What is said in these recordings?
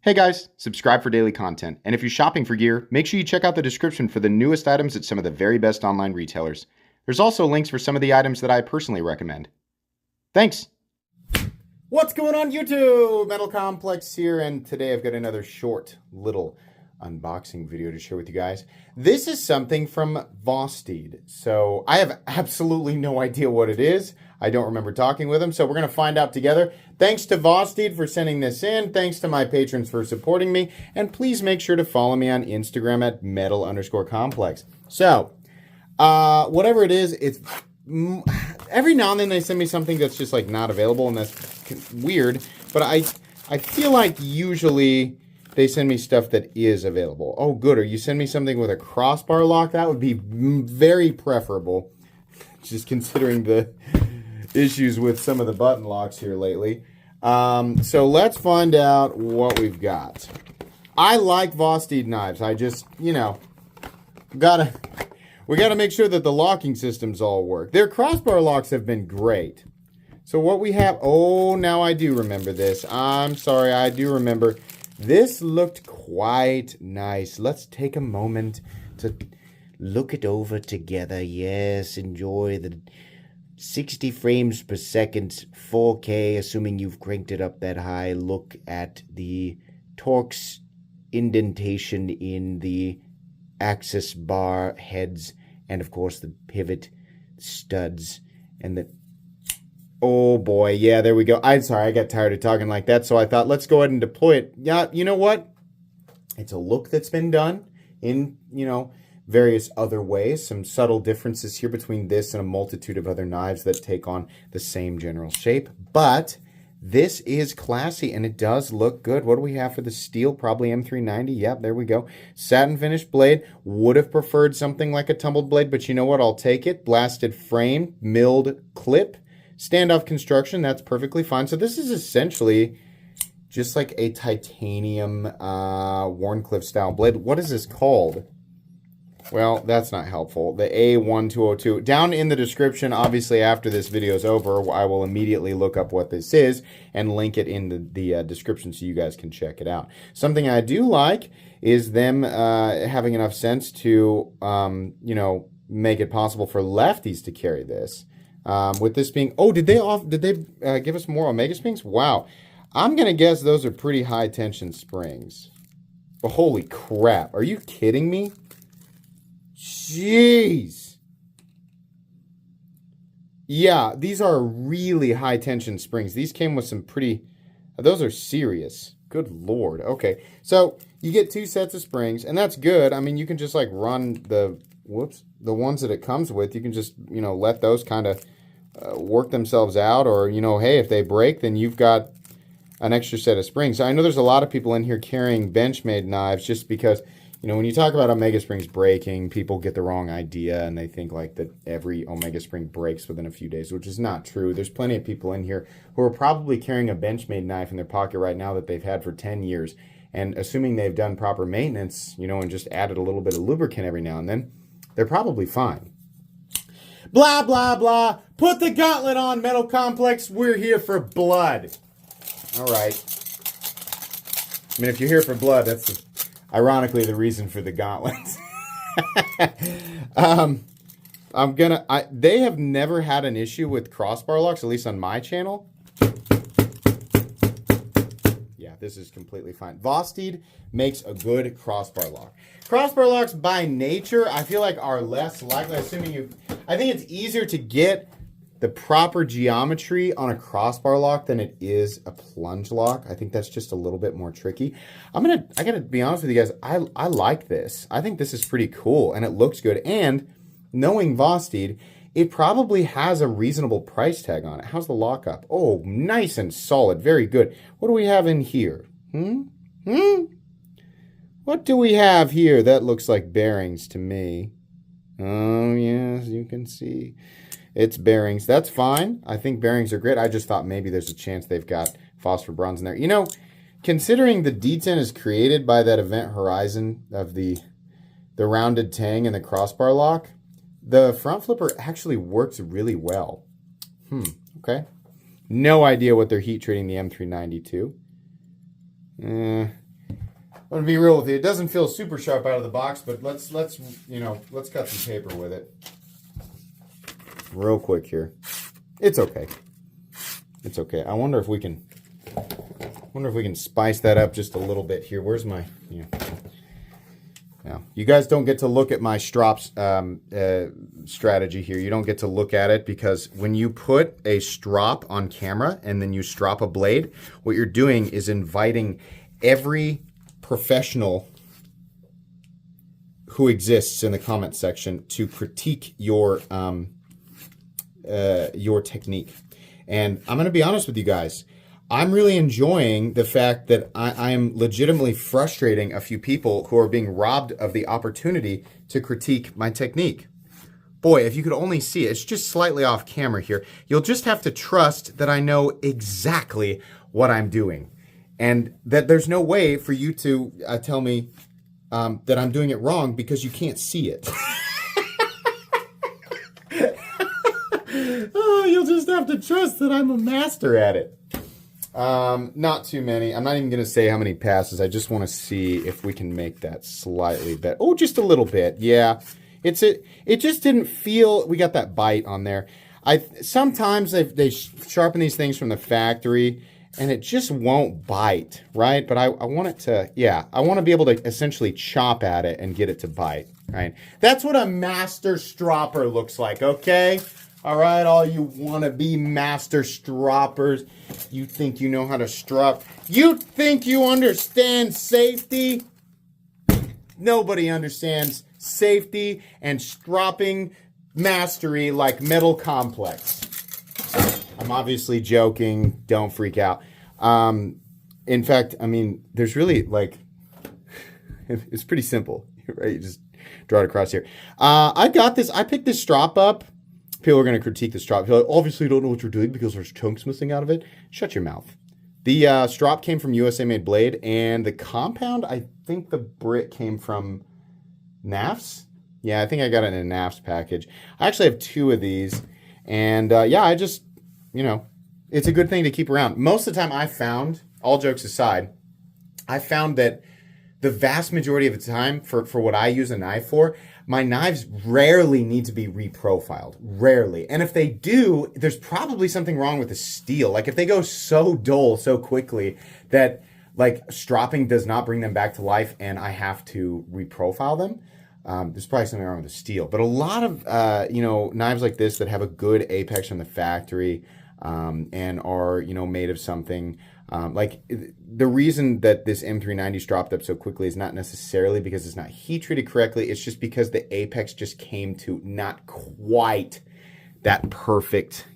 Hey guys, subscribe for daily content. And if you're shopping for gear, make sure you check out the description for the newest items at some of the very best online retailers. There's also links for some of the items that I personally recommend. Thanks! What's going on YouTube? Metal Complex here, and today I've got another short little unboxing video to share with you guys. This is something from Vosteed. So I have absolutely no idea what it is. I don't remember talking with them, so we're going to find out together. Thanks to Vosteed for sending this in. Thanks to my patrons for supporting me. And please make sure to follow me on Instagram at metal_complex. So, whatever it is, it's... every now and then they send me something that's just like not available, and that's weird. But I feel like usually they send me stuff that is available. Oh, good. Or you send me something with a crossbar lock? That would be very preferable, just considering the issues with some of the button locks here lately. So let's find out what we've got. I like Vosteed knives. I just, we gotta make sure that the locking systems all work. Their crossbar locks have been great. So what we have, oh, now I do remember this. I'm sorry, I do remember. This looked quite nice. Let's take a moment to look it over together. Yes, enjoy the 60 frames per second, 4K, assuming you've cranked it up that high. Look at the Torx indentation in the access bar heads, and of course the pivot studs, and the... oh boy, yeah, there we go. I'm sorry, I got tired of talking like that, so I thought, let's go ahead and deploy it. Yeah, you know what? It's a look that's been done in, various other ways. Some subtle differences here between this and a multitude of other knives that take on the same general shape. But this is classy, and it does look good. What do we have for the steel? Probably M390. Yep, there we go. Satin finished blade. Would have preferred something like a tumbled blade, but you know what? I'll take it. Blasted frame, milled clip. Standoff construction, that's perfectly fine. So this is essentially just like a titanium Wharncliffe style blade. What is this called? Well, that's not helpful. The A1202. Down in the description, obviously after this video is over, I will immediately look up what this is and link it in the description so you guys can check it out. Something I do like is them having enough sense to, make it possible for lefties to carry this. With this being, oh, did they give us more Omega springs? Wow, I'm gonna guess those are pretty high tension springs. But holy crap, are you kidding me? Jeez. Yeah, these are really high tension springs. These came with some pretty, those are serious. Good Lord. Okay, so you get 2 sets of springs, and that's good. I mean, you can just like run the ones that it comes with. You can just, let those kind of work themselves out, or, hey, if they break, then you've got an extra set of springs. I know there's a lot of people in here carrying Benchmade knives just because, when you talk about Omega springs breaking, people get the wrong idea, and they think like that every Omega spring breaks within a few days, which is not true. There's plenty of people in here who are probably carrying a Benchmade knife in their pocket right now that they've had for 10 years. And assuming they've done proper maintenance, and just added a little bit of lubricant every now and then, they're probably fine. Blah, blah, blah. Put the gauntlet on, Metal Complex. We're here for blood. All right. I mean, if you're here for blood, that's ironically the reason for the gauntlet. They have never had an issue with crossbar locks, at least on my channel. Yeah, this is completely fine. Vosteed makes a good crossbar lock. Crossbar locks by nature, I feel like, are less likely, I think it's easier to get the proper geometry on a crossbar lock than it is a plunge lock. I think that's just a little bit more tricky. I gotta be honest with you guys, I like this. I think this is pretty cool, and it looks good. And knowing Vosteed, it probably has a reasonable price tag on it. How's the lockup? Oh, nice and solid. Very good. What do we have in here? What do we have here? That looks like bearings to me. Oh, yes, you can see. It's bearings. That's fine. I think bearings are great. I just thought maybe there's a chance they've got phosphor bronze in there. Considering the detent is created by that Event Horizon of the rounded tang and the crossbar lock, the front flipper actually works really well. Okay. No idea what they're heat treating the M390 to. I'm gonna be real with you. It doesn't feel super sharp out of the box, but let's cut some paper with it. Real quick here. It's okay. It's okay. I wonder if we can spice that up just a little bit here. Where's my Now, you guys don't get to look at my strops strategy here. You don't get to look at it because when you put a strop on camera and then you strop a blade, what you're doing is inviting every professional who exists in the comment section to critique your technique. And I'm going to be honest with you guys. I'm really enjoying the fact that I am legitimately frustrating a few people who are being robbed of the opportunity to critique my technique. Boy, if you could only see it, it's just slightly off camera here. You'll just have to trust that I know exactly what I'm doing. And that there's no way for you to tell me that I'm doing it wrong because you can't see it. Oh, you'll just have to trust that I'm a master at it. Not too many. I'm not even going to say how many passes. I just want to see if we can make that slightly better. Oh, just a little bit. Yeah. It just didn't feel, we got that bite on there. Sometimes they sharpen these things from the factory and it just won't bite, right? But I want it to, I want to be able to essentially chop at it and get it to bite, right? That's what a master stropper looks like, okay? All right, all you wannabe master stroppers. You think you know how to strop. You think you understand safety? Nobody understands safety and stropping mastery like Metal Complex. I'm obviously joking. Don't freak out. In fact, I mean, there's really it's pretty simple, right? You just draw it across here. I got this. I picked this strop up. People are going to critique the strop. People obviously don't know what you're doing because there's chunks missing out of it. Shut your mouth. The strop came from USA Made Blade, and the compound, I think the brick came from NAFS. Yeah, I think I got it in a NAFS package. I actually have 2 of these, and I just, it's a good thing to keep around. Most of the time I found, all jokes aside, I found that the vast majority of the time for what I use a knife for, my knives rarely need to be reprofiled. Rarely. And if they do, there's probably something wrong with the steel. Like if they go so dull so quickly that stropping does not bring them back to life and I have to reprofile them, there's probably something wrong with the steel. But a lot of, knives like this that have a good apex from the factory and are, made of something, the reason that this M390 stropped up so quickly is not necessarily because it's not heat treated correctly. It's just because the apex just came to not quite that perfect,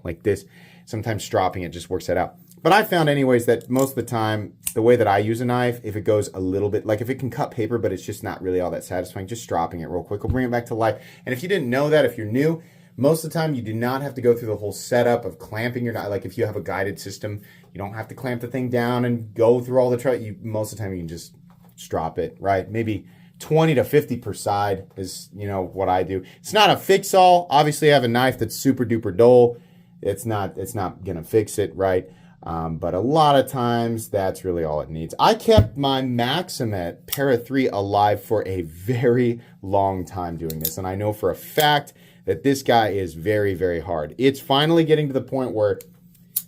like this. Sometimes stropping it just works that out. But I found anyways that most of the time, the way that I use a knife, if it goes a little bit, if it can cut paper, but it's just not really all that satisfying, just stropping it real quick will bring it back to life. And if you didn't know that, if you're new, most of the time you do not have to go through the whole setup of clamping your knife. Like if you have a guided system, you don't have to clamp the thing down and go through all the trouble. Most of the time you can just strop it, right? Maybe 20 to 50 per side is, what I do. It's not a fix-all. Obviously I have a knife that's super duper dull. It's not gonna fix it, right? But a lot of times that's really all it needs. I kept my Maximet Para 3 alive for a very long time doing this. And I know for a fact that this guy is very, very hard. It's finally getting to the point where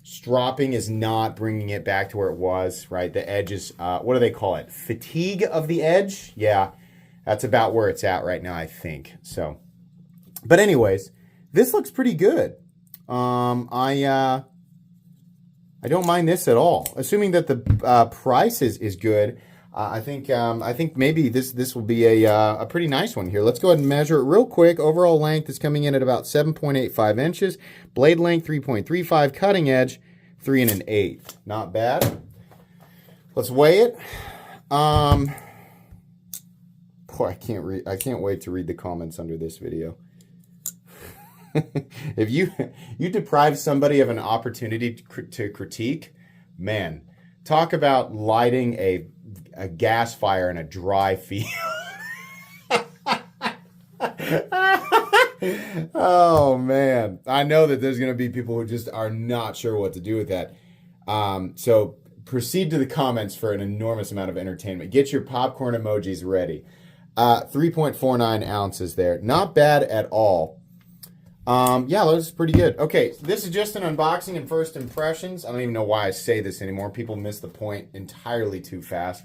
stropping is not bringing it back to where it was, right? The edge is, what do they call it? Fatigue of the edge? Yeah, that's about where it's at right now, I think. So, but anyways, this looks pretty good. I don't mind this at all. Assuming that the price is good, I think maybe this will be a pretty nice one here. Let's go ahead and measure it real quick. Overall length is coming in at about 7.85 inches. Blade length 3.35. Cutting edge 3 1/8. Not bad. Let's weigh it. Boy, I can't wait to read the comments under this video. If you deprive somebody of an opportunity to critique, man, talk about lighting a gas fire in a dry field. Oh man, I know that there's going to be people who just are not sure what to do with that. So proceed to the comments for an enormous amount of entertainment. Get your popcorn emojis ready. 3.49 ounces there. Not bad at all. Yeah, that was pretty good. Okay, this is just an unboxing and first impressions. I don't even know why I say this anymore. People miss the point entirely too fast.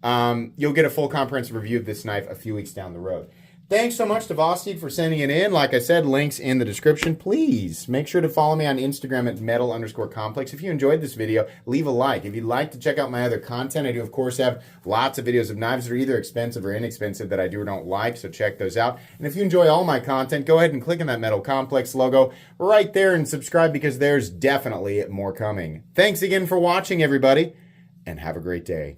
You'll get a full comprehensive review of this knife a few weeks down the road. Thanks so much to Vosteed for sending it in. Like I said, links in the description. Please make sure to follow me on Instagram at metal_complex. If you enjoyed this video, leave a like. If you'd like to check out my other content, I do, of course, have lots of videos of knives that are either expensive or inexpensive that I do or don't like, so check those out. And if you enjoy all my content, go ahead and click on that Metal Complex logo right there and subscribe because there's definitely more coming. Thanks again for watching, everybody, and have a great day.